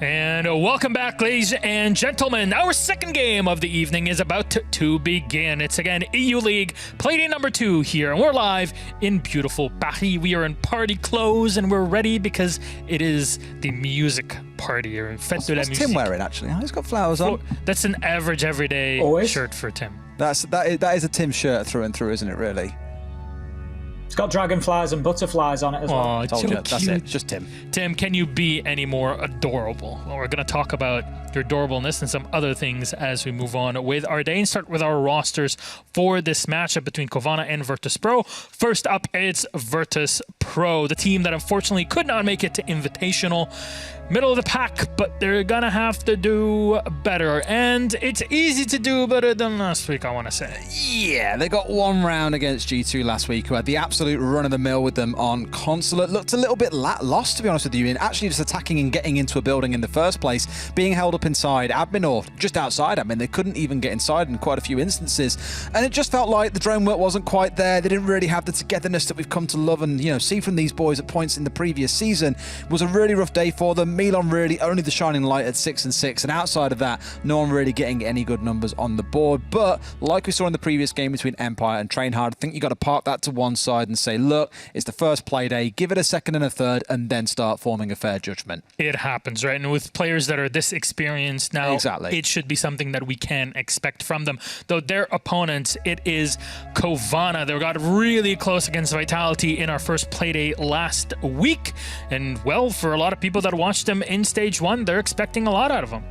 And welcome back, ladies and gentlemen. Our second game of the evening is about to begin. It's again EU League, Playday number 2 here, and we're live in beautiful Paris. We are in party clothes, and we're ready because it is the music party, or Fête de la Musique. What's Tim wearing, actually? He's got flowers on. That's an average, everyday shirt for Tim. That is a Tim shirt through and through, isn't it, really? It's got dragonflies and butterflies on it as well. Told you, that's it. Just Tim. Tim, can you be any more adorable? Well, we're going to talk about your adorableness and some other things as we move on with our day and start with our rosters for this matchup between Cowana and Virtus.Pro. First up, it's Virtus.Pro, the team that unfortunately could not make it to Invitational. Middle of the pack, but they're going to have to do better. And it's easy to do better than last week, I want to say. Yeah, they got one round against G2 last week, who had the absolute run-of-the-mill with them on console. It looked a little bit lost, to be honest with you, in actually just attacking and getting into a building in the first place, being held up inside admin or just outside admin. They couldn't even get inside in quite a few instances. And it just felt like the drone work wasn't quite there. They didn't really have the togetherness that we've come to love and see from these boys at points in the previous season. It was a really rough day for them. Milan really only the shining light at 6-6, and outside of that, no one really getting any good numbers on the board. But like we saw in the previous game between Empire and Trainhard, I think you got to park that to one side and say, look, it's the first play day, give it a second and a third, and then start forming a fair judgment. It happens, right? And with players that are this experienced now, exactly, it should be something that we can expect from them. Though their opponents, it is Cowana. They got really close against Vitality in our first play day last week. And well, for a lot of people that watched them in Stage 1, they're expecting a lot out of them.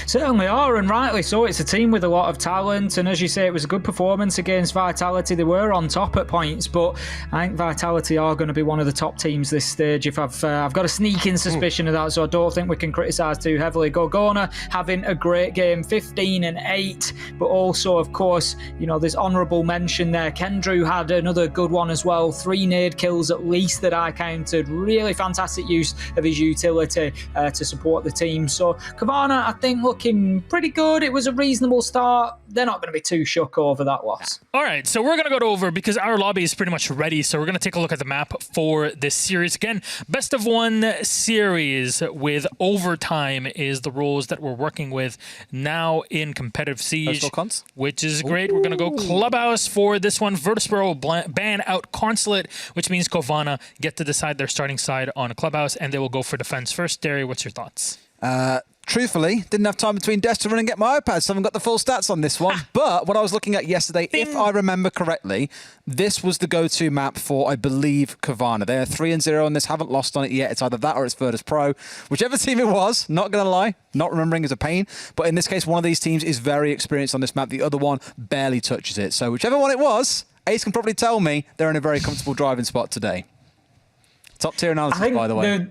Certainly are, and rightly so. It's a team with a lot of talent, and as you say, it was a good performance against Vitality. They were on top at points, but I think Vitality are going to be one of the top teams this stage. If I've got a sneaking suspicion of that, so I don't think we can criticise too heavily. Gorgona having a great game, 15-8, but also, of course, there's honourable mention there. Kendrew had another good one as well, 3 nade kills at least that I counted. Really fantastic use of his utility to support the team. So Cowana, I think, looking pretty good. It was a reasonable start. They're not going to be too shook over that loss. All right, so we're going to go over, because our lobby is pretty much ready, so we're going to take a look at the map for this series. Again, best of 1 series with overtime is the rules that we're working with now in competitive Siege, which is great. We're going to go Clubhouse for this one. Virtus.Pro ban out Consulate, which means Cowana get to decide their starting side on a Clubhouse, and they will go for defense first. Derry, what's your thoughts? Truthfully, didn't have time between desks to run and get my iPad, so I haven't got the full stats on this one. But what I was looking at yesterday, if I remember correctly, this was the go-to map for, I believe, Cowana. They're 3-0 on this, haven't lost on it yet. It's either that or it's Virtus.Pro. Whichever team it was, not going to lie, not remembering is a pain. But in this case, one of these teams is very experienced on this map. The other one barely touches it. So whichever one it was, Ace can probably tell me they're in a very comfortable driving spot today. Top tier analysis, by the way.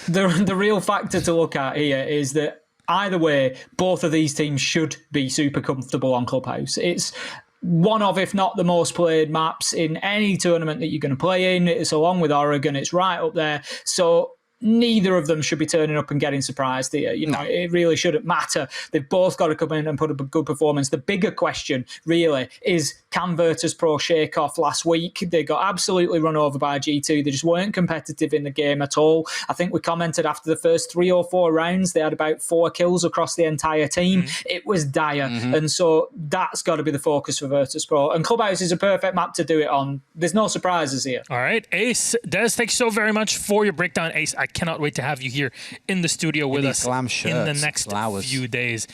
The real factor to look at here is that either way, both of these teams should be super comfortable on Clubhouse. It's one of, if not the most played maps in any tournament that you're going to play in. It's along with Oregon. It's right up there. So neither of them should be turning up and getting surprised here. It really shouldn't matter. They've both got to come in and put up a good performance. The bigger question, really, is can Virtus.Pro shake off last week? They got absolutely run over by G2. They just weren't competitive in the game at all. I think we commented after the first 3 or 4 rounds, they had about 4 kills across the entire team. It was dire. And so that's got to be the focus for Virtus.Pro. And Clubhouse is a perfect map to do it on. There's no surprises here. All right, Ace, Des, thanks so very much for your breakdown. Ace, I cannot wait to have you here in the studio with us in the next few days.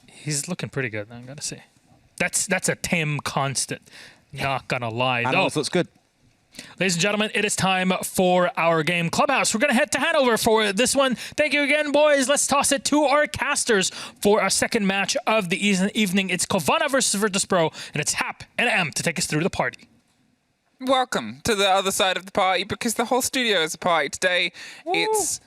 He's looking pretty good, I gotta say. That's a Tim constant. Not gonna lie. And also looks good. Ladies and gentlemen, it is time for our game Clubhouse. We're gonna head to Hanover for this one. Thank you again, boys. Let's toss it to our casters for our second match of the evening. It's Cowana versus Virtus.Pro, and it's Hap and M to take us through the party. Welcome to the other side of the party, because the whole studio is a party today. It's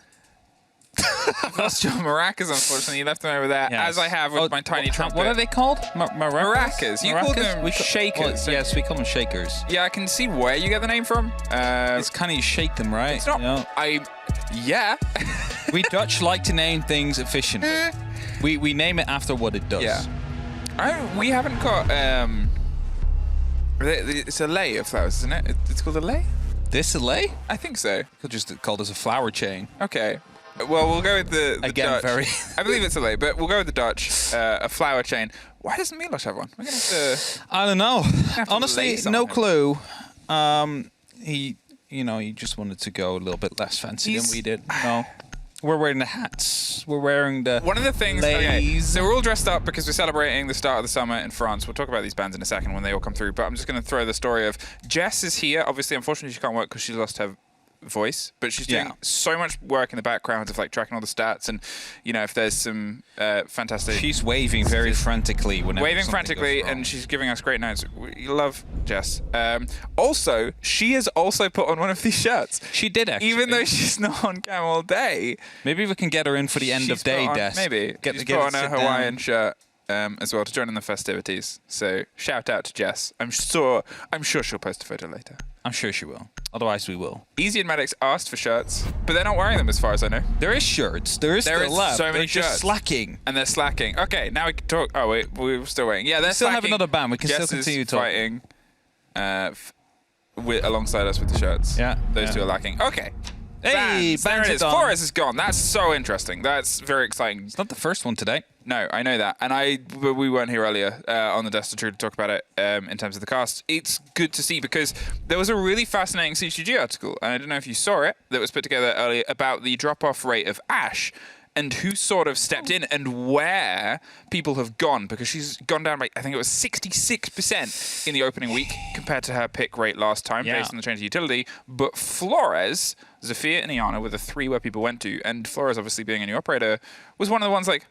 I've lost your maracas, unfortunately. You left them over there, as I have with my tiny trumpet. What are they called? Maracas. You call them shakers. Well, yes, we call them shakers. Yeah, I can see where you get the name from. It's kind of you shake them, right? It's not. Yeah. We Dutch like to name things efficiently. We name it after what it does. Yeah. We haven't got. It's a lei of flowers, isn't it? It's called a lei? Display? I think so. Could just call this a flower chain. Okay. Well, we'll go with the Again, Dutch. very... I believe it's Soleil, but we'll go with the Dutch. A flower chain. Why doesn't Milos have one? We're going to have to... I don't know. have to Honestly, lace on no him. clue. He just wanted to go a little bit less fancy than we did. No. We're wearing the hats. We're wearing the... One of the things... Okay, lays. so we're all dressed up because we're celebrating the start of the summer in France. We'll talk about these bands in a second when they all come through, but I'm just going to throw the story of Jess is here. Obviously, unfortunately, she can't work because she lost her voice, but she's doing so much work in the background of like tracking all the stats, and if there's some fantastic... She's waving very frantically whenever waving something frantically, goes wrong. and she's giving us great notes. We love Jess. Also, she has also put on one of these shirts. She did, actually. Even though she's not on cam all day. Maybe we can get her in for the end of day desk. Maybe. She's put on a Hawaiian shirt as well to join in the festivities. So shout out to Jess. I'm sure she'll post a photo later. I'm sure she will. Otherwise, we will. Easy and Maddox asked for shirts, but they're not wearing them as far as I know. There is shirts. There is There still is left. so many They're just shirts. slacking. And they're slacking. Okay, now we can talk. Oh, wait, we're still waiting. Yeah, they're still have slacking. another band. We can Jess still continue is talking. fighting alongside us with the shirts. Yeah, Those yeah. two are lacking. Okay. Hey, Bands. There bands it are is. done. Flores is gone. That's so interesting. That's very exciting. It's not the first one today. No, I know that. And but we weren't here earlier on the Desk of Truth to talk about it in terms of the cast. It's good to see because there was a really fascinating CCG article, and I don't know if you saw it, that was put together earlier about the drop-off rate of Ashe and who sort of stepped in and where people have gone, because she's gone down by, I think it was 66% in the opening week compared to her pick rate last time, based on the change of utility. But Flores, Zafir, and Iana were the three where people went to, and Flores, obviously being a new operator, was one of the ones like,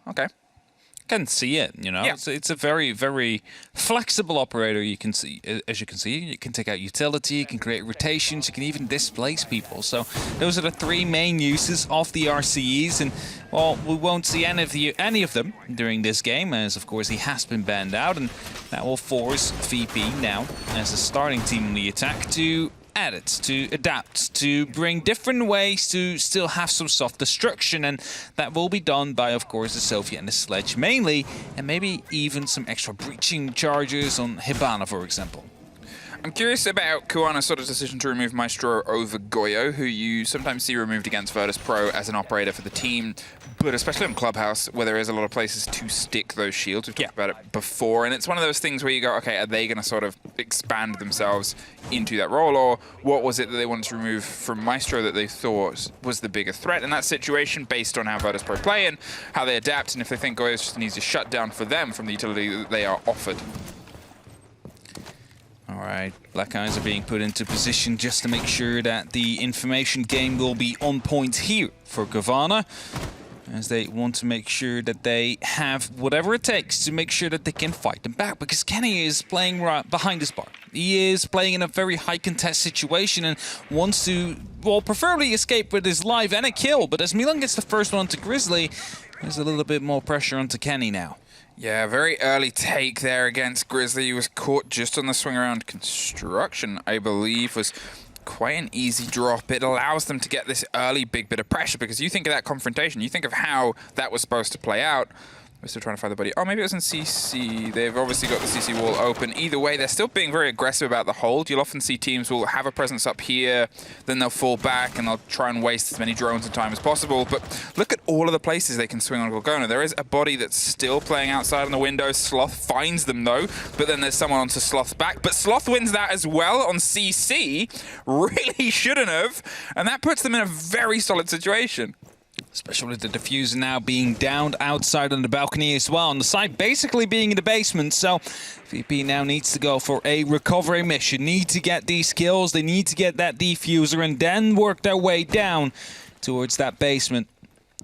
okay. Can see it, Yeah. It's a very, very flexible operator. You can see, as you can see, you can take out utility, you can create rotations, you can even displace people. So those are the three main uses of the RCEs, and well, we won't see any of them during this game, as of course he has been banned out, and that will force VP now as a starting team in the attack to edit, to adapt, to bring different ways to still have some soft destruction, and that will be done by, of course, the Sophia and the Sledge mainly, and maybe even some extra breaching charges on Hibana, for example. I'm curious about Coana's sort of decision to remove Maestro over Goyo, who you sometimes see removed against Virtus.Pro as an operator for the team, but especially in Clubhouse, where there is a lot of places to stick those shields. We've talked about it before, and it's one of those things where you go, okay, are they going to sort of expand themselves into that role, or what was it that they wanted to remove from Maestro that they thought was the bigger threat in that situation, based on how Virtus.Pro play and how they adapt, and if they think Goyo is just an easy shutdown for them from the utility that they are offered. Alright, Black Eyes are being put into position just to make sure that the information game will be on point here for Cowana, as they want to make sure that they have whatever it takes to make sure that they can fight them back, because Kenny is playing right behind his bar. He is playing in a very high contest situation and wants to, well, preferably escape with his life and a kill, but as Milan gets the first one onto Grizzly, there's a little bit more pressure onto Kenny now. Yeah, very early take there against Grizzly. He was caught just on the swing around construction, I believe, was quite an easy drop. It allows them to get this early big bit of pressure, because you think of that confrontation, you think of how that was supposed to play out. We're still trying to find the buddy. Oh, maybe it was in CC. They've obviously got the CC wall open. Either way, they're still being very aggressive about the hold. You'll often see teams will have a presence up here, then they'll fall back and they'll try and waste as many drones in time as possible. But look at all of the places they can swing on Gorgona. There is a body that's still playing outside on the window. Sloth finds them though, but then there's someone onto Sloth's back. But Sloth wins that as well on CC. Really shouldn't have. And that puts them in a very solid situation. Especially with the diffuser now being downed outside on the balcony as well. On the side basically being in the basement. So VP now needs to go for a recovery mission. Need to get these kills. They need to get that diffuser and then work their way down towards that basement.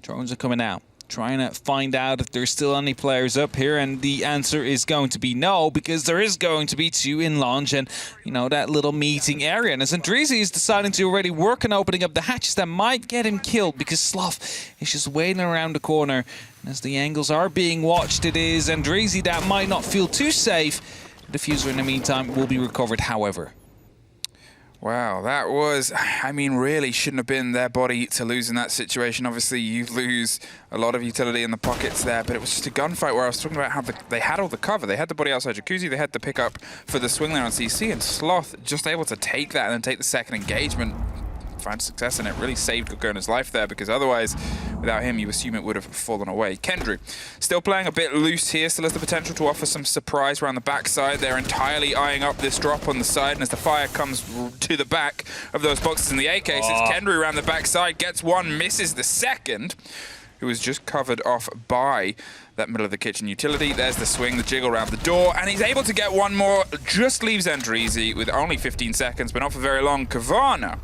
Drones are coming out, trying to find out if there's still any players up here, and the answer is going to be no, because there is going to be two in launch and, you know, that little meeting area. And as Andrizi is deciding to already work on opening up the hatches, that might get him killed, because Sloth is just waiting around the corner. And as the angles are being watched, it is Andrizi that might not feel too safe. The diffuser in the meantime will be recovered, however. Wow, that was, I mean, really shouldn't have been their body to lose in that situation. Obviously, you lose a lot of utility in the pockets there, but it was just a gunfight where I was talking about how they had all the cover. They had the body outside Jacuzzi, they had the pickup for the swing lane on CC, and Sloth just able to take that and then take the second engagement, find success in it, really saved Gogona's life there, because otherwise, without him, you assume it would have fallen away. Kendrew, still playing a bit loose here, still has the potential to offer some surprise around the backside. They're entirely eyeing up this drop on the side, and as the fire comes to the back of those boxes in the A case, it's Kendrew around the backside, gets one, misses the second, who was just covered off by that middle of the kitchen utility. There's the swing, the jiggle around the door, and he's able to get one more, just leaves Enter easy with only 15 seconds, but not for very long. Cowana,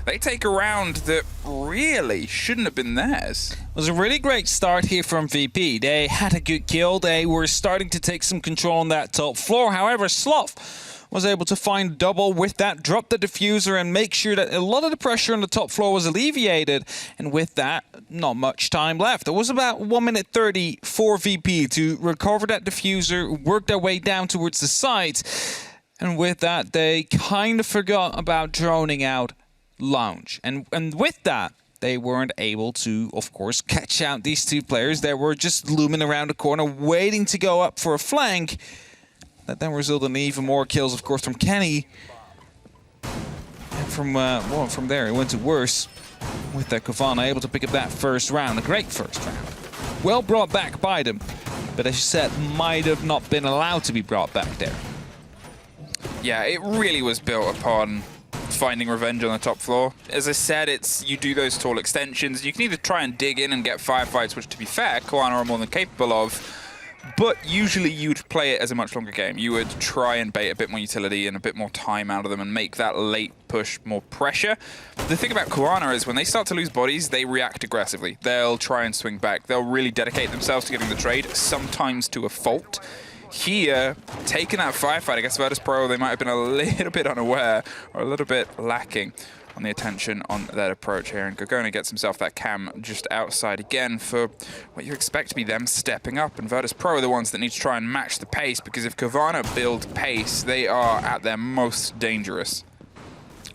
they take a round that really shouldn't have been theirs. It was a really great start here from VP. They had a good kill. They were starting to take some control on that top floor. However, Sloth was able to find double with that, drop the diffuser and make sure that a lot of the pressure on the top floor was alleviated. And with that, not much time left. It was about 1 minute 30 for VP to recover that diffuser, work their way down towards the sides. And with that, they kind of forgot about droning out Lounge. And with that, they weren't able to, of course, catch out these two players that were just looming around the corner, waiting to go up for a flank. That then resulted in even more kills, of course, from Kenny. And from there, it went to worse. With that, Cowana able to pick up that first round, a great first round. Well brought back by them, but as you said, might have not been allowed to be brought back there. Yeah, it really was built upon finding revenge on the top floor. As I said, you do those tall extensions. You can either try and dig in and get firefights, which to be fair, Cowana are more than capable of, but usually you'd play it as a much longer game. You would try and bait a bit more utility and a bit more time out of them and make that late push more pressure. The thing about Cowana is when they start to lose bodies, they react aggressively. They'll try and swing back. They'll really dedicate themselves to getting the trade, sometimes to a fault. Here, taking that firefight against Virtus.Pro, they might have been a little bit unaware or a little bit lacking on the attention on that approach here. And Gogona gets himself that cam just outside again for what you expect to be them stepping up. And Virtus.Pro are the ones that need to try and match the pace, because if Cowana build pace, they are at their most dangerous.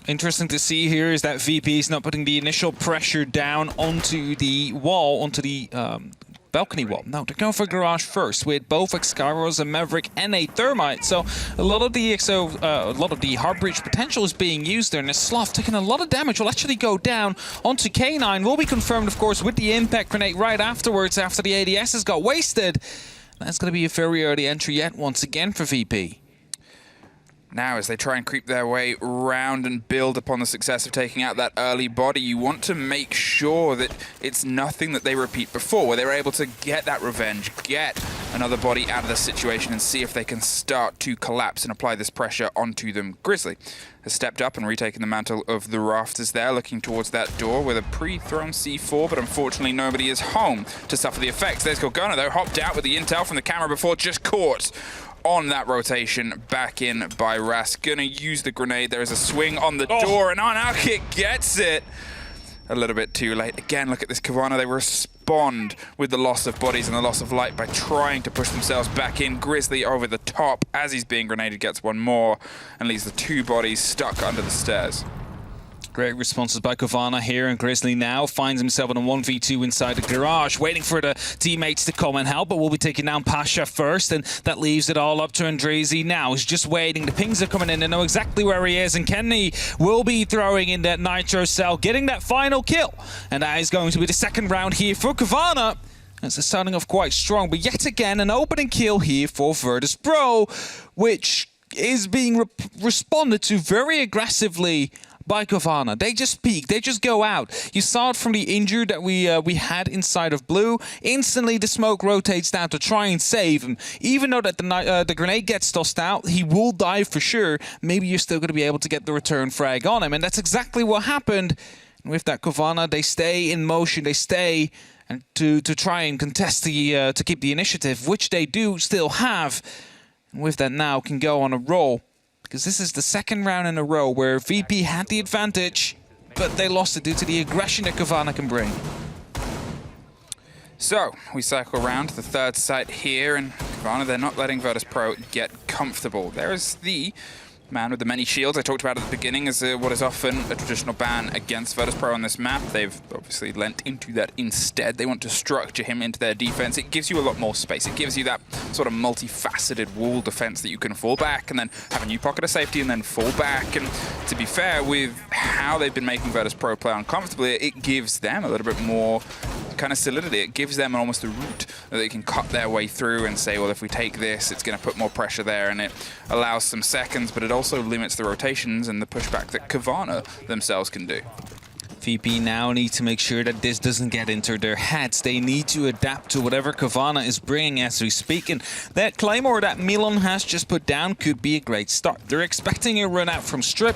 Interesting to see here is that VP is not putting the initial pressure down onto the wall, onto the balcony wall. No, they're going for Garage first with both Excaros, a Maverick, and a Thermite. So a lot of the hard breach potential is being used there, and Sloth taking a lot of damage will actually go down onto K9. Will be confirmed, of course, with the impact grenade right afterwards after the ADSs got wasted. That's going to be a very early entry yet once again for VP. Now, as they try and creep their way round and build upon the success of taking out that early body, you want to make sure that it's nothing that they repeat before, where they were able to get that revenge, get another body out of the situation and see if they can start to collapse and apply this pressure onto them. Grizzly has stepped up and retaken the mantle of the rafters there, looking towards that door with a pre-thrown C4, but unfortunately nobody is home to suffer the effects. There's Gorgona, though, hopped out with the intel from the camera before, just caught on that rotation, back in by Ras. Gonna use the grenade. There is a swing on the door, and Anarchic gets it. A little bit too late. Again, look at this Cowana. They respond with the loss of bodies and the loss of light by trying to push themselves back in. Grizzly over the top as he's being grenaded, gets one more and leaves the two bodies stuck under the stairs. Great responses by Cowana here, and Grizzly now finds himself in a 1v2 inside the garage, waiting for the teammates to come and help, but we'll be taking down Pasha first, and that leaves it all up to Andrezi now. He's just waiting. The pings are coming in. They know exactly where he is, and Kenny will be throwing in that Nitro cell, getting that final kill. And that is going to be the second round here for Cowana. It's starting off quite strong, but yet again, an opening kill here for Virtus.Pro, which is being responded to very aggressively by Cowana. They just peek, they just go out. You saw it from the injury that we had inside of blue. Instantly the smoke rotates down to try and save him. Even though that the grenade gets tossed out, he will die for sure. Maybe you're still going to be able to get the return frag on him, and that's exactly what happened. And with that Cowana, they stay in motion, they stay and to try and contest the to keep the initiative, which they do still have. And with that now can go on a roll, because this is the second round in a row where VP had the advantage, but they lost it due to the aggression that Cowana can bring. So, we cycle around the third site here, and Cowana, they're not letting Virtus.Pro get comfortable. There is the Man with the many shields I talked about at the beginning is what is often a traditional ban against Virtus.Pro on this map. They've obviously lent into that instead. They want to structure him into their defense. It gives you a lot more space. It gives you that sort of multifaceted wall defense that you can fall back and then have a new pocket of safety and then fall back. And to be fair, with how they've been making Virtus.Pro play uncomfortably, it gives them a little bit more kind of solidity. It gives them almost a route that they can cut their way through and say, well, if we take this, it's going to put more pressure there, and it allows some seconds, but it also limits the rotations and the pushback that Cowana themselves can do. VP now need to make sure that this doesn't get into their heads. They need to adapt to whatever Cowana is bringing as we speak, and that Claymore that Milan has just put down could be a great start. They're expecting a run out from Strip.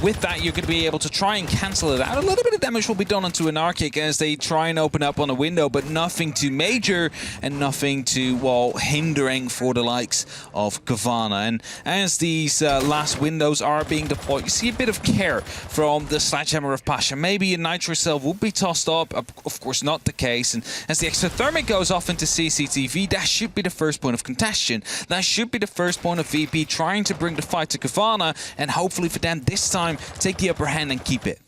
With that, you're going to be able to try and cancel it out. A little bit of damage will be done onto an Arctic as they try and open up on a window, but nothing too major and nothing too, well, hindering for the likes of Cowana. And as these last windows are being deployed, you see a bit of care from the Sledgehammer of Pasha. Maybe a Nitro cell will be tossed up. Of course, not the case. And as the exothermic goes off into CCTV, that should be the first point of contention. That should be the first point of VP trying to bring the fight to Cowana, and hopefully for them this time take the upper hand and keep it.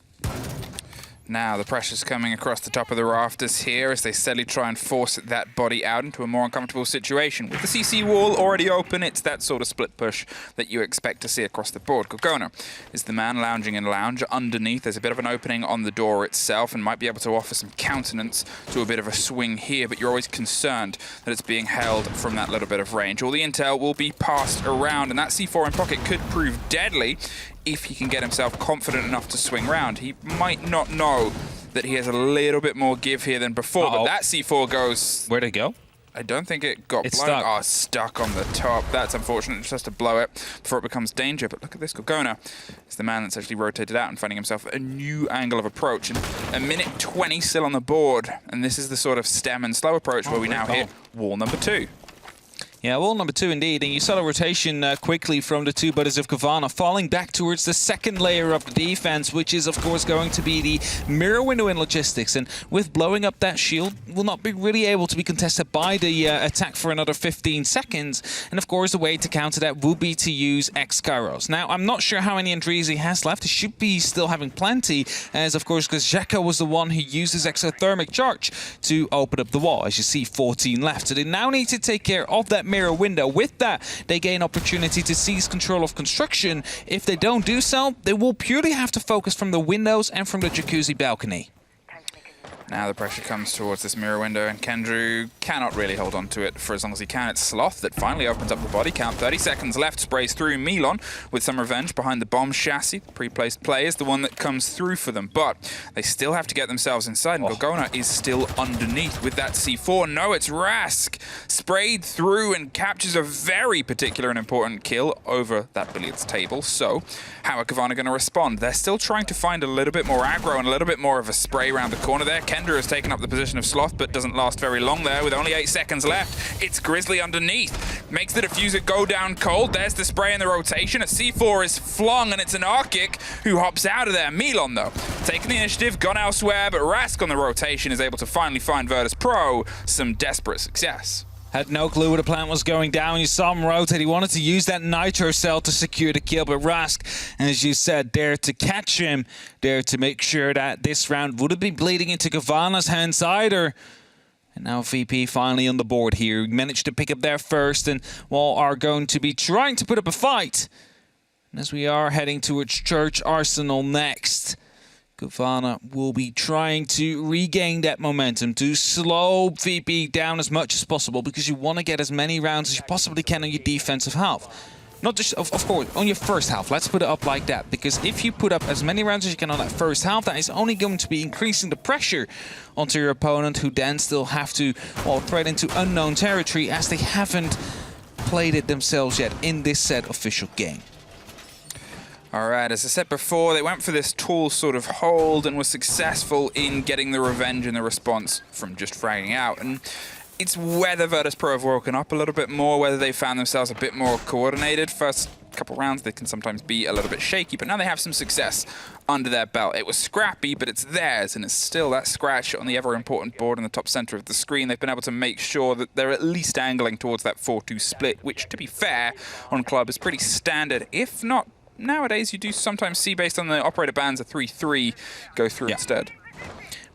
Now the pressure's coming across the top of the rafters here as they steadily try and force that body out into a more uncomfortable situation. With the CC wall already open, it's that sort of split push that you expect to see across the board. Cowana is the man lounging in lounge. Underneath, there's a bit of an opening on the door itself and might be able to offer some countenance to a bit of a swing here, but you're always concerned that it's being held from that little bit of range. All the intel will be passed around, and that C4 in pocket could prove deadly if he can get himself confident enough to swing round. He might not know that he has a little bit more give here than before, but that C4 goes... Where'd it go? I don't think it got It's blown. stuck. Oh, stuck on the top. That's unfortunate. It just has to blow it before it becomes danger. But look at this. Cowana is the man that's actually rotated out and finding himself a new angle of approach. And a minute 20 still on the board. And this is the sort of stem and slow approach where we now hit wall number 2. Yeah, wall number 2 indeed, and you saw the rotation quickly from the two buddies of Cowana falling back towards the second layer of the defense, which is of course going to be the mirror window in logistics, and with blowing up that shield will not be really able to be contested by the attack for another 15 seconds, and of course the way to counter that would be to use X-Kairos. Now, I'm not sure how many Andrizi has left. He should be still having plenty, as of course Gazeka was the one who used his exothermic charge to open up the wall. As you see, 14 left, so they now need to take care of that mirror window. With that, they gain opportunity to seize control of construction. If they don't do so, they will purely have to focus from the windows and from the jacuzzi balcony. Now the pressure comes towards this mirror window, and Kendrew cannot really hold on to it for as long as he can. It's Sloth that finally opens up the body count. 30 seconds left, sprays through Milan with some revenge behind the bomb chassis. The pre-placed play is the one that comes through for them, but they still have to get themselves inside, and Cowana is still underneath with that C4. No, it's Rask. Sprayed through and captures a very particular and important kill over that billiards table. So, how are Cowana going to respond? They're still trying to find a little bit more aggro and a little bit more of a spray around the corner there. Kendra has taken up the position of Sloth, but doesn't last very long there with only 8 seconds left. It's Grizzly underneath. Makes the diffuser go down cold. There's the spray in the rotation. A C4 is flung, and it's an Arkic who hops out of there. Milan, though, taking the initiative, gone elsewhere, but Rask on the rotation is able to finally find Virtus.Pro some desperate success. Had no clue where the plant was going down. You saw him rotate. He wanted to use that nitro cell to secure the kill, but Rask, as you said, there to catch him, there to make sure that this round wouldn't be bleeding into Cavana's hands either. And now VP finally on the board here. Managed to pick up there first, and well, are going to be trying to put up a fight. And as we are heading towards Church Arsenal next, Cowana will be trying to regain that momentum, to slow VP down as much as possible, because you want to get as many rounds as you possibly can on your defensive half. Not just, of course, on your first half. Let's put it up like that, because if you put up as many rounds as you can on that first half, that is only going to be increasing the pressure onto your opponent, who then still have to, well, thread into unknown territory as they haven't played it themselves yet in this said official game. All right, as I said before, they went for this tall sort of hold and were successful in getting the revenge and the response from just fragging out. And it's whether Virtus.Pro have woken up a little bit more, whether they found themselves a bit more coordinated. First couple rounds, they can sometimes be a little bit shaky, but now they have some success under their belt. It was scrappy, but it's theirs, and it's still that scratch on the ever-important board in the top center of the screen. They've been able to make sure that they're at least angling towards that 4-2 split, which, to be fair, on club is pretty standard, if not nowadays you do sometimes see, based on the operator bans, a 3-3 go through instead.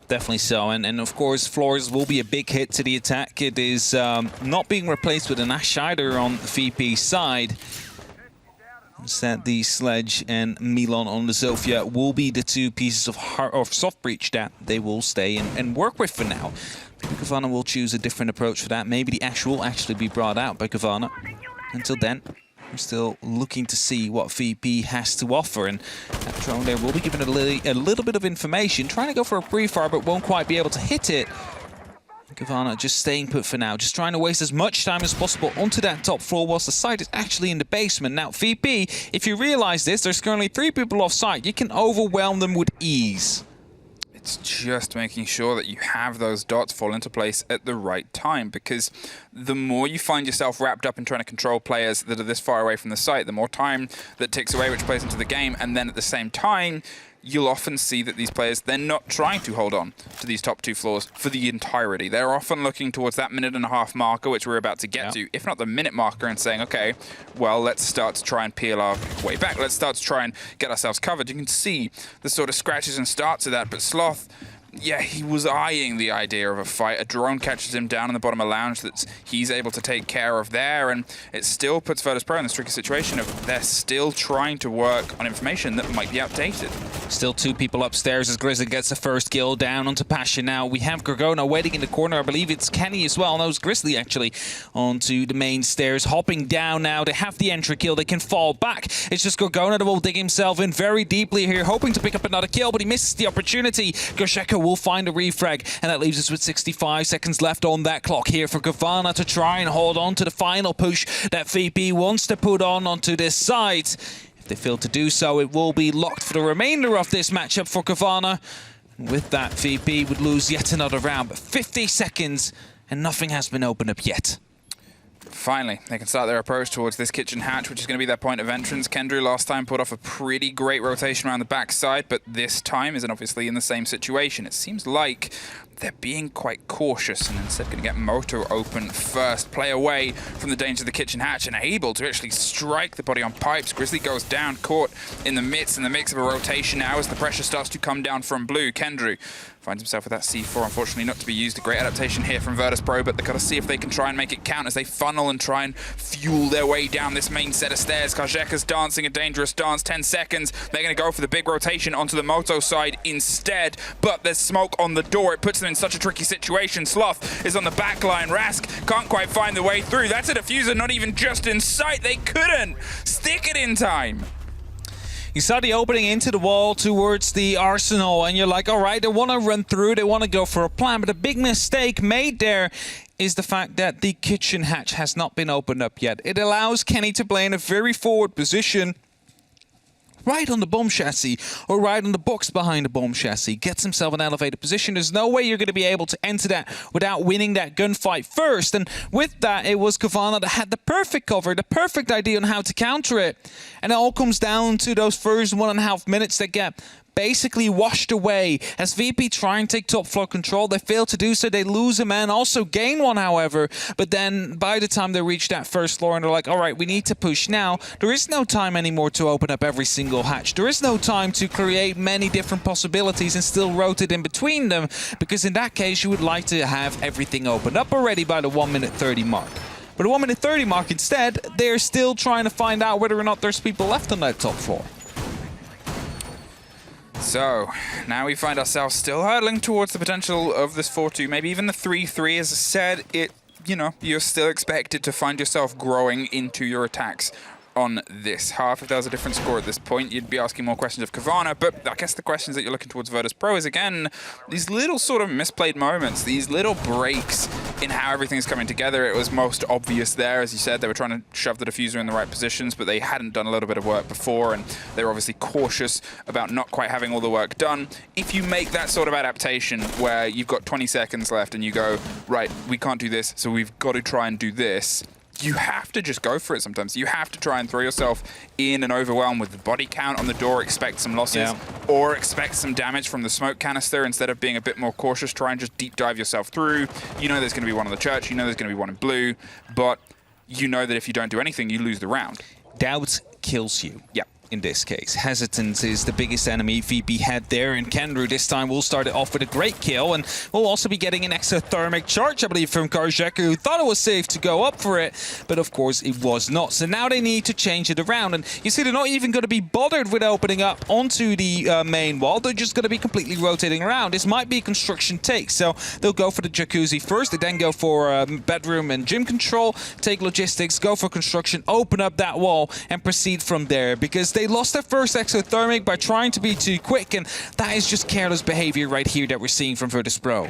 Definitely so, and of course Flores will be a big hit to the attack. It is not being replaced with an Ash either on the VP side. Instead, the Sledge and Milan on the Zofia will be the two pieces of soft breach that they will stay and work with for now. Maybe Cowana will choose a different approach for that. Maybe the Ash will actually be brought out by Cowana. Until then, we're still looking to see what VP has to offer, and that drone there will be given a little bit of information, trying to go for a pre-fire but won't quite be able to hit it. Cowana just staying put for now, just trying to waste as much time as possible onto that top floor whilst the site is actually in the basement. Now VP, if you realize this, there's currently 3 people off site. You can overwhelm them with ease. It's just making sure that you have those dots fall into place at the right time, because the more you find yourself wrapped up in trying to control players that are this far away from the site, the more time that ticks away, which plays into the game, and then at the same time, you'll often see that these players, they're not trying to hold on to these top 2 floors for the entirety. They're often looking towards that minute-and-a-half marker, which we're about to get to, if not the minute marker, and saying, okay, well, let's start to try and peel our way back. Let's start to try and get ourselves covered. You can see the sort of scratches and starts of that, but Sloth, yeah, he was eyeing the idea of a fight. A drone catches him down in the bottom of lounge that he's able to take care of there, and it still puts Virtus.Pro in this tricky situation of they're still trying to work on information that might be outdated. Still 2 people upstairs as Grizzly gets the first kill down onto Pasha now. We have Gorgona waiting in the corner. I believe it's Kenny as well. No, it's Grizzly actually onto the main stairs. Hopping down now. They have the entry kill. They can fall back. It's just Gorgona that will dig himself in very deeply here, hoping to pick up another kill, but he misses the opportunity. Gosheka will find a refrag, and that leaves us with 65 seconds left on that clock here for Cowana to try and hold on to the final push that VP wants to put on onto this side. If they fail to do so, it will be locked for the remainder of this matchup for Cowana. With that, VP would lose yet another round, but 50 seconds and nothing has been opened up yet. Finally, they can start their approach towards this kitchen hatch, which is going to be their point of entrance. Kendrew last time put off a pretty great rotation around the backside, but this time isn't obviously in the same situation. It seems like they're being quite cautious and instead going to get Moto open first, play away from the danger of the kitchen hatch, and able to actually strike the body on pipes. Grizzly goes down, caught in the mix of a rotation now as the pressure starts to come down from blue. Kendrew finds himself with that C4, unfortunately not to be used. A great adaptation here from Virtus.Pro, but they've got to see if they can try and make it count as they funnel and try and fuel their way down this main set of stairs. Kajeka's dancing a dangerous dance, 10 seconds. They're going to go for the big rotation onto the Moto side instead, but there's smoke on the door. It puts them in such a tricky situation. Sloth is on the back line. Rask can't quite find the way through. That's a diffuser not even just in sight. They couldn't stick it in time. You saw the opening into the wall towards the arsenal, and you're like, all right, they want to run through, they want to go for a plan, but the big mistake made there is the fact that the kitchen hatch has not been opened up yet. It allows Kenny to play in a very forward position, right on the bomb chassis, or right on the box behind the bomb chassis. Gets himself an elevated position. There's no way you're going to be able to enter that without winning that gunfight first. And with that, it was Cowana that had the perfect cover, the perfect idea on how to counter it. And it all comes down to those first 1.5 minutes that get basically washed away as VP try and take top floor control. They fail to do so. They lose a man, also gain one, however. But then by the time they reach that first floor and they're like, all right, we need to push now, there is no time anymore to open up every single hatch. There is no time to create many different possibilities and still rotate in between them, because in that case, you would like to have everything opened up already by the 1:30 mark. But the 1:30 mark instead, they're still trying to find out whether or not there's people left on that top floor. So, now we find ourselves still hurtling towards the potential of this 4-2, maybe even the 3-3. As I said, you're still expected to find yourself growing into your attacks on this half. If there was a different score at this point, you'd be asking more questions of Cowana, but I guess the questions that you're looking towards Virtus.Pro is, again, these little sort of misplayed moments, these little breaks in how everything's coming together. It was most obvious there, as you said, they were trying to shove the diffuser in the right positions, but they hadn't done a little bit of work before, and they were obviously cautious about not quite having all the work done. If you make that sort of adaptation where you've got 20 seconds left and you go, right, we can't do this, so we've got to try and do this, you have to just go for it sometimes. You have to try and throw yourself in and overwhelm with the body count on the door, expect some losses, or expect some damage from the smoke canister instead of being a bit more cautious. Try and just deep dive yourself through. You know there's going to be one on the church, you know there's going to be one in blue, but you know that if you don't do anything, you lose the round. Doubt kills you. Yeah. in this case. Hesitance is the biggest enemy VP had there, and Kenru this time will start it off with a great kill, and we'll also be getting an exothermic charge, I believe, from Karjeka, who thought it was safe to go up for it, but of course it was not. So now they need to change it around, and you see they're not even going to be bothered with opening up onto the main wall. They're just going to be completely rotating around. This might be a construction take, so they'll go for the jacuzzi first, they then go for bedroom and gym control, take logistics, go for construction, open up that wall, and proceed from there, because they lost their first exothermic by trying to be too quick, and that is just careless behavior right here that we're seeing from Virtus.Pro.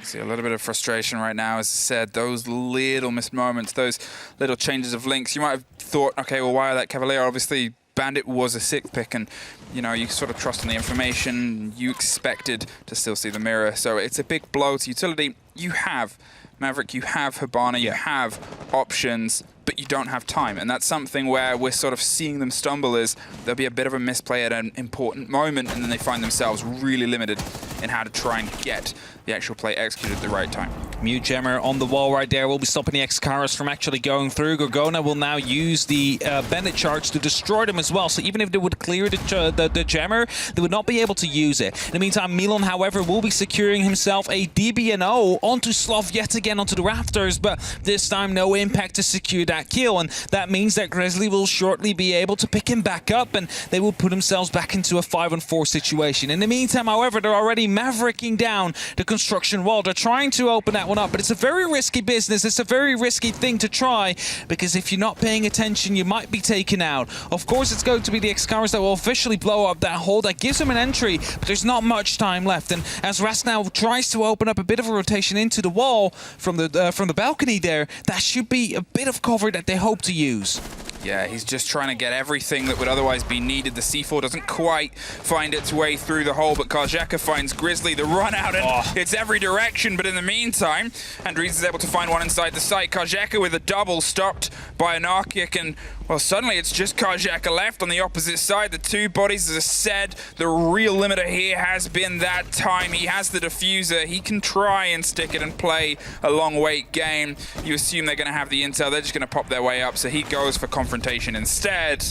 See a little bit of frustration right now, as I said, those little missed moments, those little changes of links. You might have thought, okay, well, why that Cavalier? Obviously, Bandit was a sick pick, and you know, you sort of trust in the information. You expected to still see the mirror, so it's a big blow to utility. You have Maverick, you have Hibana, you have options, but you don't have time, and that's something where we're sort of seeing them stumble. Is there'll be a bit of a misplay at an important moment, and then they find themselves really limited in how to try and get the actual play executed at the right time. Mute Gemmer on the wall right there will be stopping the X-Karas from actually going through. Gorgona will now use the Bandit charge to destroy them as well, so even if they would clear the Gemmer, they would not be able to use it. In the meantime, Milan, however, will be securing himself a DBNO onto Slov yet again onto the rafters, but this time no impact to secure that kill, and that means that Grizzly will shortly be able to pick him back up, and they will put themselves back into a 5-on-4 situation. In the meantime, however, they're already mavericking down the construction wall. They're trying to open that one up, but it's a very risky business. It's a very risky thing to try, because if you're not paying attention, you might be taken out. Of course, it's going to be the X-Karas that will officially blow up that hole. That gives them an entry, but there's not much time left, and as Rast now tries to open up a bit of a rotation into the wall from the balcony there, that should be a bit of cover that they hope to use. Yeah, he's just trying to get everything that would otherwise be needed. The C4 doesn't quite find its way through the hole, but Karjeka finds Grizzly. The run out, and it's every direction. But in the meantime, Andries is able to find one inside the site. Karjeka with a double stopped by an arc kick, and well, suddenly it's just Karjeka left on the opposite side. The two bodies, as I said, the real limiter here has been that time. He has the diffuser. He can try and stick it and play a long wait game. You assume they're going to have the intel. They're just going to pop their way up, so he goes for confrontation instead,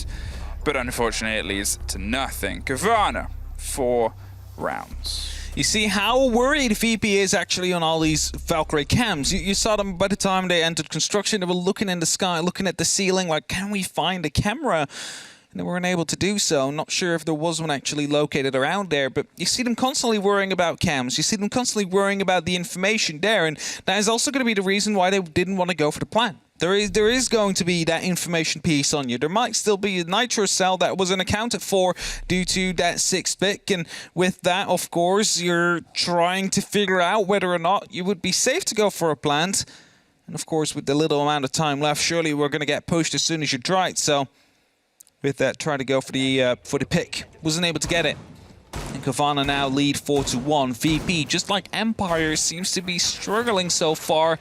but unfortunately it leads to nothing. Cowana, 4 rounds. You see how worried VP is actually on all these Valkyrie cams. You saw them by the time they entered construction. They were looking in the sky, looking at the ceiling, like, can we find a camera? And they weren't able to do so. Not sure if there was one actually located around there, but you see them constantly worrying about cams. You see them constantly worrying about the information there, and that is also going to be the reason why they didn't want to go for the plan. There is going to be that information piece on you. There might still be a nitro cell that wasn't accounted for due to that 6th pick, and with that, of course, you're trying to figure out whether or not you would be safe to go for a plant. And of course, with the little amount of time left, surely we're going to get pushed as soon as you're right. So with that, try to go for the pick. Wasn't able to get it. And Cowana now lead 4-1. VP, just like Empire, seems to be struggling so far,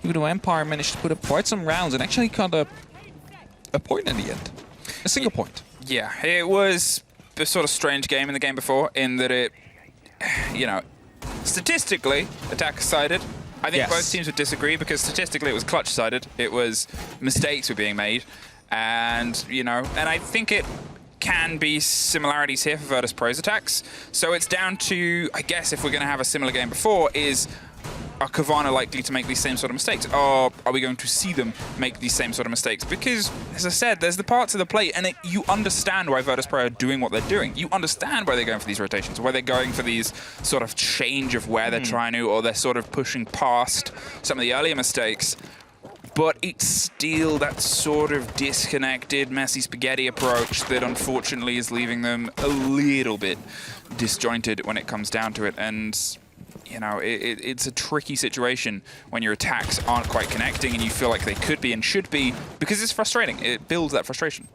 even though Empire managed to put up quite some rounds and actually got a point in the end. A single point. Yeah, it was a sort of strange game in the game before, in that it, you know, statistically, attacker-sided. I think both teams would disagree, because statistically it was clutch-sided. It was mistakes were being made, and, you know, and I think it can be similarities here for Virtus.Pro's attacks. So it's down to, I guess, if we're going to have a similar game before, is are Cowana likely to make these same sort of mistakes? Or are we going to see them make these same sort of mistakes? Because, as I said, there's the parts of the play, and you understand why Virtus.Pro are doing what they're doing. You understand why they're going for these rotations, why they're going for these sort of change of where they're trying to, or they're sort of pushing past some of the earlier mistakes. But it's still that sort of disconnected, messy spaghetti approach that unfortunately is leaving them a little bit disjointed when it comes down to it. And, you know, it's a tricky situation when your attacks aren't quite connecting and you feel like they could be and should be, because it's frustrating. It builds that frustration.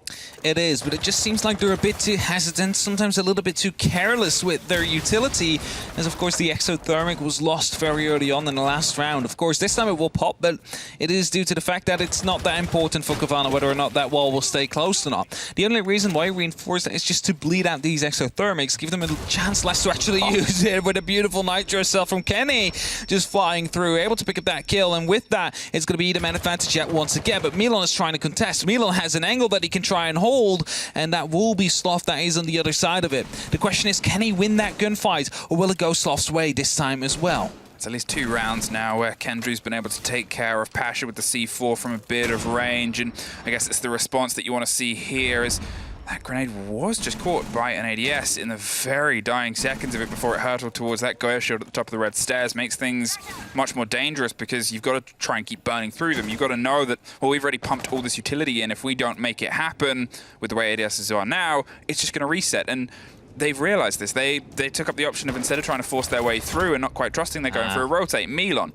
It is, but it just seems like they're a bit too hesitant, sometimes a little bit too careless with their utility, as of course the exothermic was lost very early on in the last round. Of course, this time it will pop, but it is due to the fact that it's not that important for Cowana whether or not that wall will stay closed or not. The only reason why reinforce it is just to bleed out these exothermics, give them a chance less to actually use it with a beautiful nitro cell yourself from Kenny, just flying through, able to pick up that kill, and with that, it's going to be the man advantage yet once again, but Milan is trying to contest. Milan has an angle that he can try and hold, and that will be Sloth that is on the other side of it. The question is, can he win that gunfight, or will it go Sloth's way this time as well? It's at least 2 rounds now where Kendry's been able to take care of Pasha with the C4 from a bit of range, and I guess it's the response that you want to see here is that grenade was just caught by an ADS in the very dying seconds of it before it hurtled towards that Goya shield at the top of the red stairs. Makes things much more dangerous because you've got to try and keep burning through them. You've got to know that, well, we've already pumped all this utility in. If we don't make it happen with the way ADSs are now, it's just going to reset. And they've realized this. They took up the option of, instead of trying to force their way through and not quite trusting, they're going for a rotate. Milan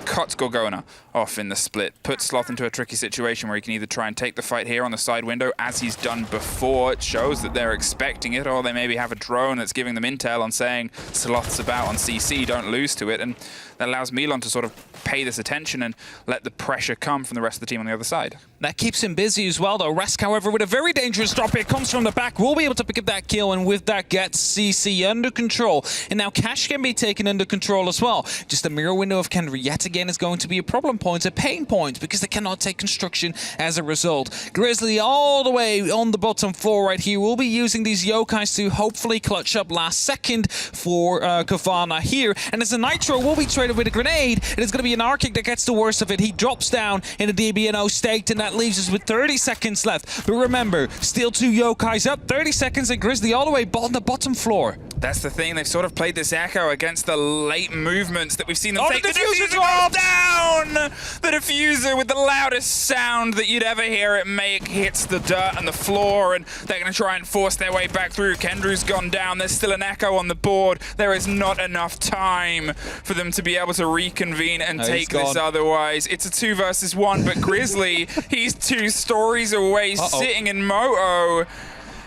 cuts Gorgona off in the split, puts Sloth into a tricky situation where he can either try and take the fight here on the side window, as he's done before. It shows that they're expecting it, or they maybe have a drone that's giving them intel on saying Sloth's about on CC, don't lose to it, and that allows Milan to sort of pay this attention and let the pressure come from the rest of the team on the other side. That keeps him busy as well, though. Rask, however, with a very dangerous drop here, comes from the back, will be able to pick up that kill, and with that gets CC under control. And now Cash can be taken under control as well. Just a mirror window of Kendry yet again is going to be a problem point, a pain point, because they cannot take construction as a result. Grizzly all the way on the bottom floor right here will be using these yokais to hopefully clutch up last second for Cowana here. And as a Nitro will be traded with a grenade, it is going to be an Arctic that gets the worst of it. He drops down in a DBNO staked, and that leaves us with 30 seconds left. But remember, still 2 yokais up, 30 seconds, and Grizzly all the way on the bottom floor. That's the thing, they've sort of played this echo against the late movements that we've seen them take. The diffuser goes down! The diffuser with the loudest sound that you'd ever hear it make hits the dirt and the floor, and they're going to try and force their way back through. Kendry's gone down, there's still an echo on the board. There is not enough time for them to be able to reconvene and take this otherwise. It's a 2 versus 1, but Grizzly, he's 2 stories away, sitting in Moto,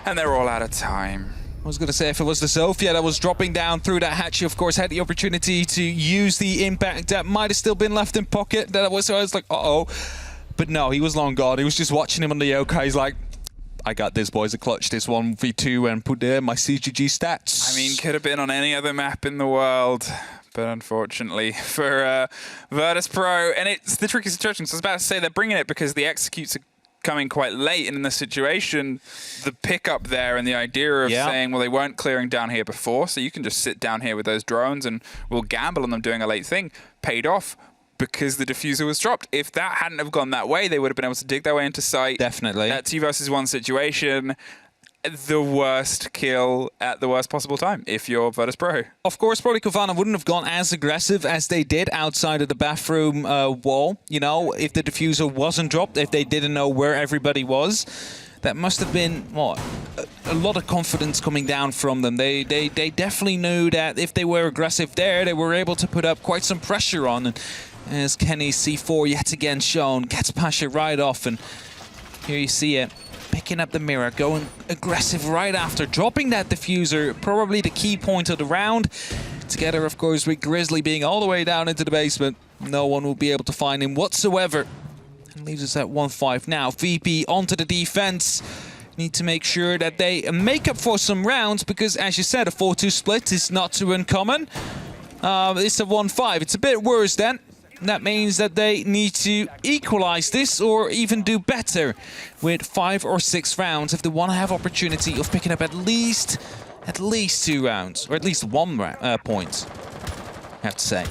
and they're all out of time. I was going to say, if it was the Zofia that was dropping down through that hatch, of course, had the opportunity to use the impact that might have still been left in pocket. That was, so I was like, uh-oh. But no, he was long gone. He was just watching him on the yokai. He's like, I got this, boys. I clutched this 1v2 and put there my CGG stats. I mean, could have been on any other map in the world. But unfortunately for Virtus.Pro, and it's the tricky situation. So I was about to say they're bringing it because the executes are coming quite late, and in the situation, the pickup there and the idea of saying, well, they weren't clearing down here before, so you can just sit down here with those drones and we'll gamble on them doing a late thing, paid off because the diffuser was dropped. If that hadn't have gone that way, they would have been able to dig their way into sight. Definitely. That 2 versus 1 situation, the worst kill at the worst possible time if you're Virtus.Pro. Of course, probably Cowana wouldn't have gone as aggressive as they did outside of the bathroom wall. You know, if the diffuser wasn't dropped, if they didn't know where everybody was, that must have been, what, a lot of confidence coming down from them. They definitely knew that if they were aggressive there, they were able to put up quite some pressure on. And as Kenny's C4 yet again shown, gets Pasha right off, and here you see it. Picking up the mirror, going aggressive right after, dropping that diffuser, probably the key point of the round. Together, of course, with Grizzly being all the way down into the basement. No one will be able to find him whatsoever. And leaves us at 1-5 now. VP onto the defense. Need to make sure that they make up for some rounds, because, as you said, a 4-2 split is not too uncommon. It's a 1-5. It's a bit worse then. That means that they need to equalize this or even do better with 5 or 6 rounds if they want to have opportunity of picking up at least 2 rounds, or at least 1 point, I have to say.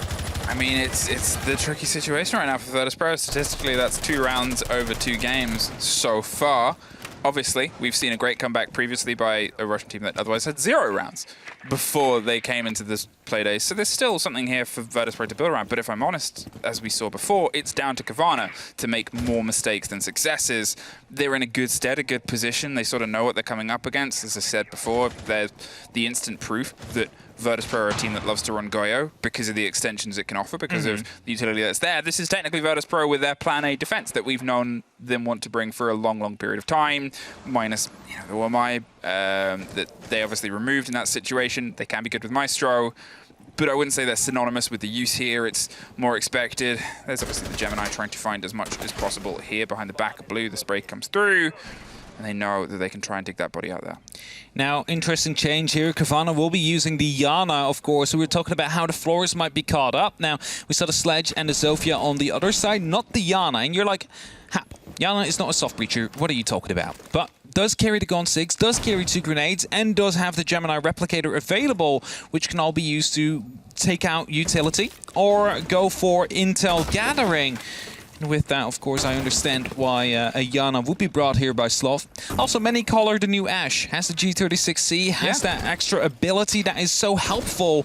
I mean, it's the tricky situation right now for Virtus.Pro. Statistically, that's 2 rounds over 2 games so far. Obviously, we've seen a great comeback previously by a Russian team that otherwise had 0 rounds before they came into this Playday. So there's still something here for Virtus.Pro to build around. But if I'm honest, as we saw before, it's down to Cowana to make more mistakes than successes. They're in a good stead, a good position. They sort of know what they're coming up against. As I said before, they're the instant proof that Virtus.Pro are a team that loves to run Goyo because of the extensions it can offer, because of the utility that's there. This is technically Virtus.Pro with their plan A defense that we've known them want to bring for a long, long period of time, minus, you know, the Wamai that they obviously removed in that situation. They can be good with Maestro, but I wouldn't say they're synonymous with the use here. It's more expected. There's obviously the Gemini trying to find as much as possible here behind the back of blue. The spray comes through. and they know that they can try and dig that body out there. Now, interesting change here. Cowana will be using the Yana, of course. We were talking about how the floors might be caught up. Now, we saw the Sledge and the Zofia on the other side, not the Yana. And you're like, Hap, Yana is not a soft breacher. What are you talking about? But does carry the Gon 6, does carry 2 grenades, and does have the Gemini Replicator available, which can all be used to take out utility or go for intel gathering. And with that, of course, I understand why a Yana would be brought here by Sloth. Also, many call her the new Ashe. Has the G36C, has that extra ability that is so helpful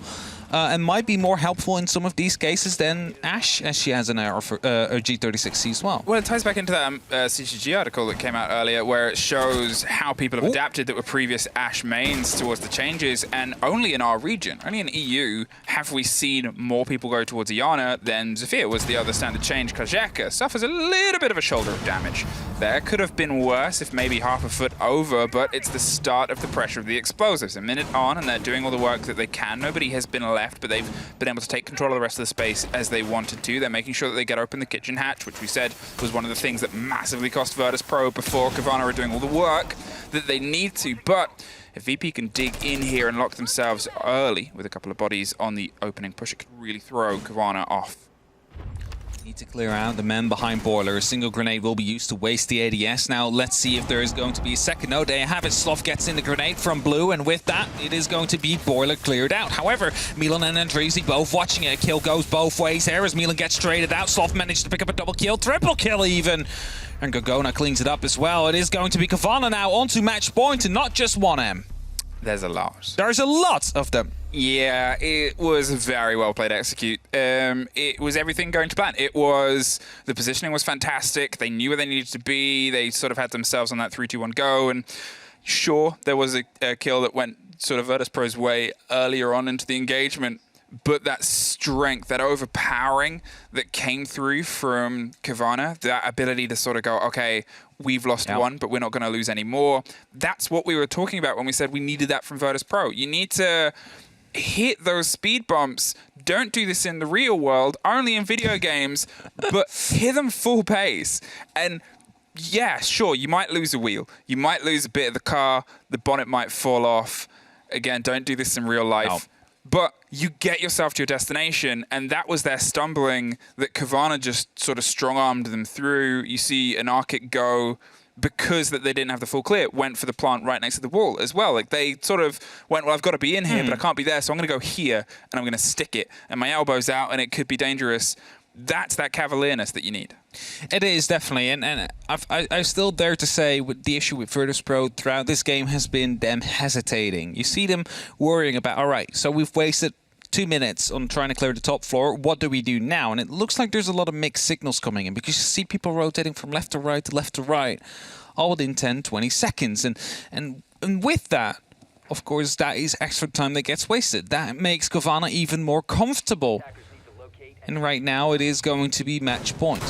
and might be more helpful in some of these cases than Ashe, as she has an G36C as well. Well, it ties back into that CGG article that came out earlier, where it shows how people have adapted that were previous Ashe mains towards the changes, and only in our region, only in EU, have we seen more people go towards Iana than Zofia was the other standard change. Kajeka suffers a little bit of a shoulder of damage. There could have been worse if maybe half a foot over, but it's the start of the pressure of the explosives. A minute on, and they're doing all the work that they can. Nobody has been left, but they've been able to take control of the rest of the space as they wanted to. They're making sure that they get open the kitchen hatch, which we said was one of the things that massively cost Virtus.Pro before Cowana are doing all the work that they need to. But if VP can dig in here and lock themselves early with a couple of bodies on the opening push, it could really throw Cowana off. Need to clear out the men behind Boiler. A single grenade will be used to waste the ADS. Now, let's see if there is going to be a second. No, they have it. Sloth gets in the grenade from Blue, and with that, it is going to be Boiler cleared out. However, Milan and Andrezi both watching it. A kill goes both ways here as Milan gets traded out. Sloth managed to pick up a double kill, triple kill even. And Gogona cleans it up as well. It is going to be Cowana now onto match point, and not just 1M. There's a lot. There's a lot of them. Yeah, it was very well played execute. It was everything going to plan. It was, the positioning was fantastic. They knew where they needed to be. They sort of had themselves on that 3-2-1 go. And sure, there was a kill that went sort of Virtus.Pro's way earlier on into the engagement. But that strength, that overpowering that came through from Cowana, that ability to sort of go, okay, we've lost one, but we're not going to lose any more. That's what we were talking about when we said we needed that from Virtus.Pro. You need to hit those speed bumps. Don't do this in the real world, only in video games, but hit them full pace. And yeah, sure, you might lose a wheel. You might lose a bit of the car. The bonnet might fall off. Again, don't do this in real life. No. But you get yourself to your destination, and that was their stumbling that Cowana just sort of strong-armed them through. You see an Arctic go, because that they didn't have the full clear, went for the plant right next to the wall as well. Like, they sort of went, well, I've got to be in here, but I can't be there, so I'm going to go here, and I'm going to stick it. And my elbow's out, and it could be dangerous. That's that cavalierness that you need. It is, definitely. And I still dare to say the issue with Virtus.Pro throughout this game has been them hesitating. You see them worrying about, all right, so we've wasted 2 minutes on trying to clear the top floor. What do we do now? And it looks like there's a lot of mixed signals coming in, because you see people rotating from left to right to left to right, all within 10, 20 seconds. And with that, of course, that is extra time that gets wasted. That makes Cowana even more comfortable. And right now, it is going to be match point.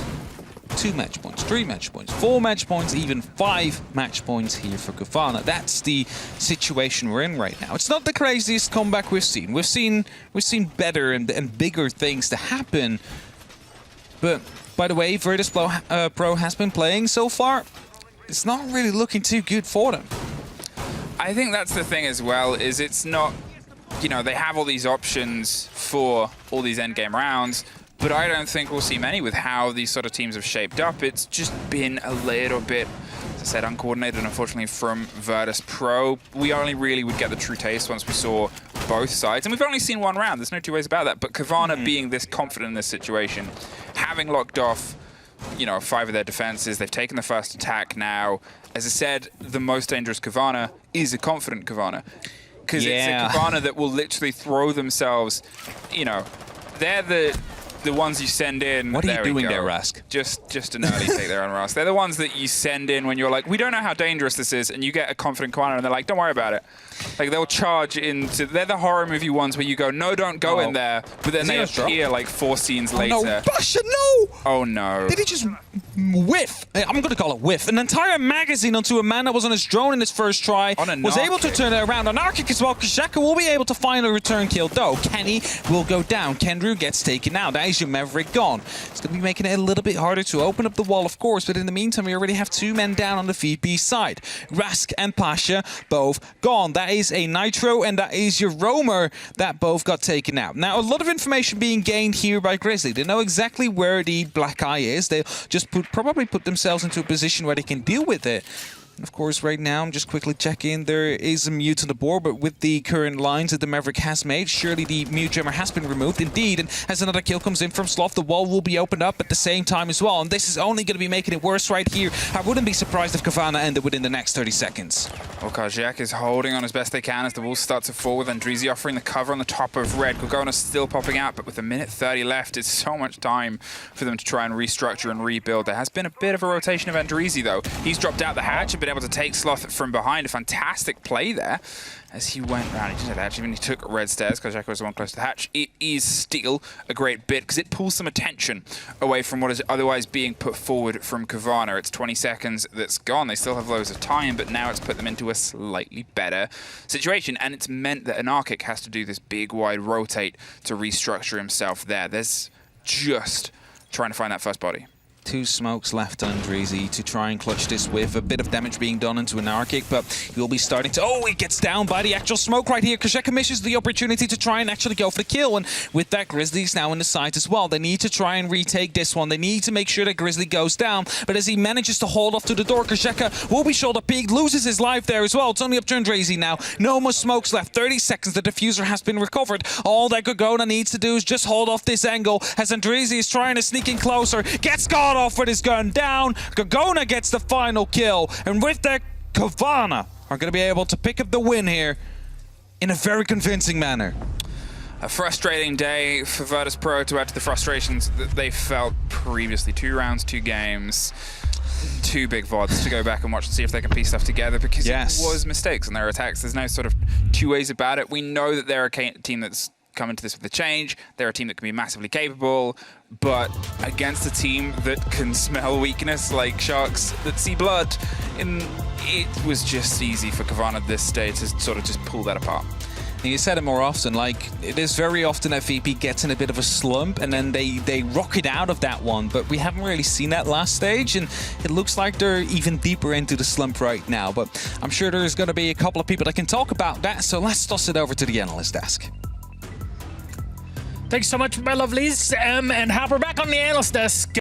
2 match points, 3 match points, 4 match points, even 5 match points here for Cowana. That's the situation we're in right now. It's not the craziest comeback we've seen. We've seen better and bigger things to happen. But by the way, Virtus.Pro has been playing so far. It's not really looking too good for them. I think that's the thing as well, is it's not, you know, they have all these options for all these endgame rounds, but I don't think we'll see many with how these sort of teams have shaped up. It's just been a little bit, as I said, uncoordinated, unfortunately, from Virtus.Pro. We only really would get the true taste once we saw both sides, and we've only seen one round. There's no two ways about that. But Cowana being this confident in this situation, having locked off, you know, 5 of their defenses, they've taken the first attack now. As I said, the most dangerous Cowana is a confident Cowana. Because it's a Cowana that will literally throw themselves, you know, they're the ones you send in. What are you doing there, Rask? Just an early take there on Rask. They're the ones that you send in when you're like, we don't know how dangerous this is, and you get a confident Cowana, and they're like, don't worry about it. Like, they'll charge into, they're the horror movie ones where you go, no, don't go in there, but then they appear like 4 scenes later. No, Basha, no! Oh no. Did he just whiff. I'm going to call it whiff. An entire magazine onto a man that was on his drone in his first try. Was able to turn it around. Anarchic as well. Kasheka will be able to find a return kill, though. Kenny will go down. Kendrew gets taken out. That is your Maverick gone. It's going to be making it a little bit harder to open up the wall, of course, but in the meantime, we already have 2 men down on the VP side. Rask and Pasha both gone. That is a Nitro, and that is your Roamer that both got taken out. Now, a lot of information being gained here by Grizzly. They know exactly where the Black Eye is. They'll just probably put themselves into a position where they can deal with it. Of course, right now, I'm just quickly checking. There is a mute on the board, but with the current lines that the Maverick has made, surely the mute jammer has been removed. Indeed, and as another kill comes in from Sloth, the wall will be opened up at the same time as well. And this is only going to be making it worse right here. I wouldn't be surprised if Cowana ended within the next 30 seconds. Well, Kajak is holding on as best they can as the walls start to fall, with Andreezy offering the cover on the top of red. Cowana still popping out, but with a minute 30 left, it's so much time for them to try and restructure and rebuild. There has been a bit of a rotation of Andreezy, though. He's dropped out the hatch and been able to take Sloth from behind. A fantastic play there as he went around. He didn't have the hatch, even he took red stairs. Kajak was the one close to the hatch. It is still a great bit because it pulls some attention away from what is otherwise being put forward from Cowana. It's 20 seconds that's gone. They still have loads of time, but now it's put them into a slightly better situation, and it's meant that Anarchic has to do this big wide rotate to restructure himself there. There's just trying to find that first body. 2 smokes left on Andreezy to try and clutch this with a bit of damage being done into Anarchic, but he will be starting to... Oh, he gets down by the actual smoke right here. Kasheka misses the opportunity to try and actually go for the kill, and with that, Grizzly's now in the site as well. They need to try and retake this one. They need to make sure that Grizzly goes down, but as he manages to hold off to the door, Kasheka will be shoulder peaked, loses his life there as well. It's only up to Andreezy now. No more smokes left. 30 seconds. The diffuser has been recovered. All that Cowana needs to do is just hold off this angle as Andreezy is trying to sneak in closer. Gets caught off with his gun down. Cowana gets the final kill, and with that, Cowana are going to be able to pick up the win here in a very convincing manner. A frustrating day for Virtus.Pro to add to the frustrations that they felt previously. 2 rounds, 2 games, 2 big VODs to go back and watch and see if they can piece stuff together, because it was mistakes on their attacks. There's no sort of 2 ways about it. We know that they're a team that's come into this with a change. They're a team that can be massively capable, but against a team that can smell weakness like sharks that see blood, it was just easy for Cowana at this stage to sort of just pull that apart. And you said it more often, like, it is very often that VP gets in a bit of a slump and then they rocket out of that one, but we haven't really seen that last stage, and it looks like they're even deeper into the slump right now. But I'm sure there's going to be a couple of people that can talk about that, so let's toss it over to the analyst desk. Thanks so much, my lovelies. And Hopper back on the analyst desk.